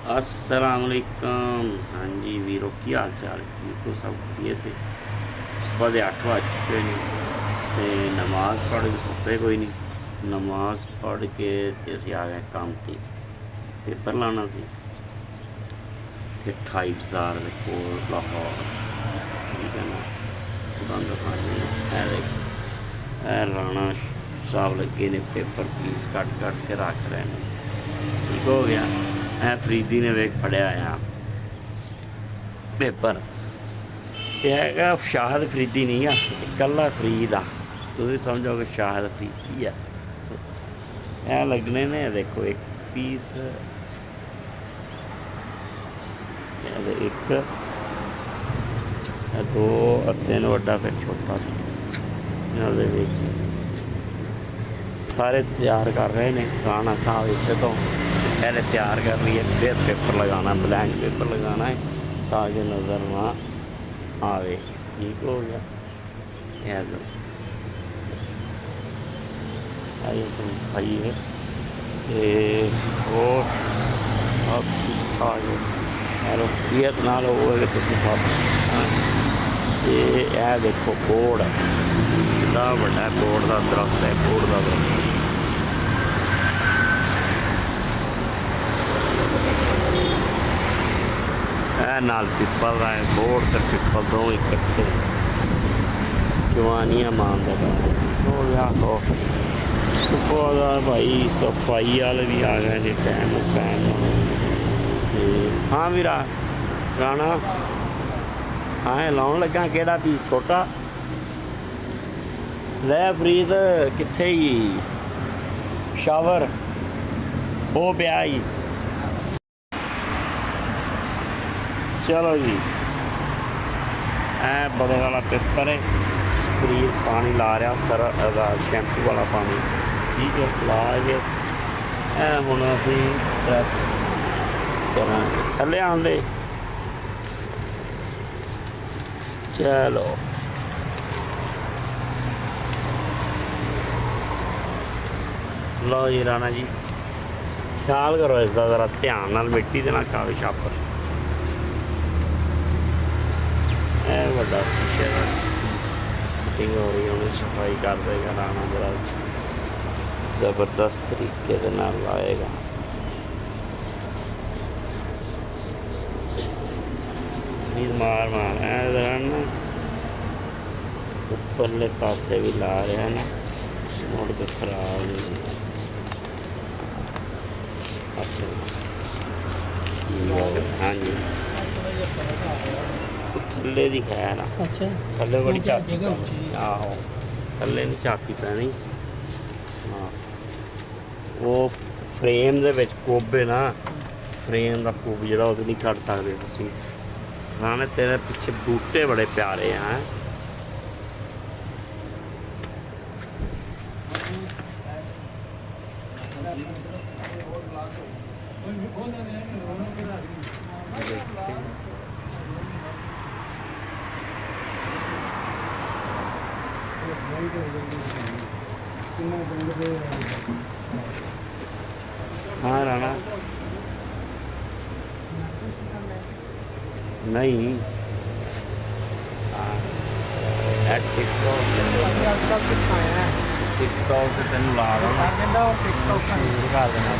असलामुअलैकुम। हाँ जी वीरो की हाल चाल ठीक हो सब ये थे। सुबह के 8 बज चुके हैं तो नमाज पढ़ के सुते कोई नहीं। नमाज पढ़ के ते असीं आ गए काम ते पेपर लाना सी ते 28,000 के कोल लाहौर। ठीक है ना बंद खाने राणा साहब लगे ने पेपर फीस कट कट के रख रहे हैं। ठीक हो गया। फरीदी ने वेख पढ़िया आ पेपर यह है शाहद फरीदी नहीं आ कला फरीद आ। तुम समझोगे शाहद फरीदी है लगने ने देखो एक पीस एक दो तीन वड्डा फिर छोटा सारे तैयार कर रहे हैं। राणा साहब इसे तो पहले तैयार कर रही है फिर पेपर लगाना ब्लैंक पेपर लगाना है ताकि नज़र ना आवे। ठीक हो गया। आइए तुम खाइए और सब ठीक ठाक है। रुपीयत ना लो ये देखो बोर्ड बड़ा बड़ा बोर्ड का दरख्त है। बोर्ड का दरख्त नाल पिपल का है। बोर्ड तो पिपल दो इकट्ठे जवानियां मान हो गया। तो सुबह का भाई सफाई वाले भी आ गए ने टाइम टाइम। हाँ वीरा राणा हाँ लाउन लगा केड़ा पीस छोटा ले फरीद किथे ही शावर वो पिया ही। चलो जी बदल वाला पेपर है। फरीद पानी ला रहा सर शैंपू वाला पानी। ठीक है ला के हुण असीं प्रैस करांगे थल्ले आंदे। चलो लो जी राणा जी ख्याल करो इसका ज़रा ध्यान नाल मिट्टी दे ना खावे छापर। बड़ा शीशे का फिटिंग हो रही है उन्हें सफाई कर देगा राणा बड़ा ज़बरदस्त तरीके के नाल लाएगा। मार मार ना उपरले पासे भी ला रहे हैं ना मुड़ के खराब नहीं। हाँ जी थल्ले दी खैर ना थल्ले बड़ी झाकी आहो थल्ले नहीं झाकी पैनी। हाँ वो फ्रेम दे विच कोबे ना फ्रेम का कुब जो नहीं कट सकते तुसीं। राणे तेरे पिछे बूटे बड़े प्यारे हैं। हाँ राणा नहीं टिकटॉक से तेन ला देना।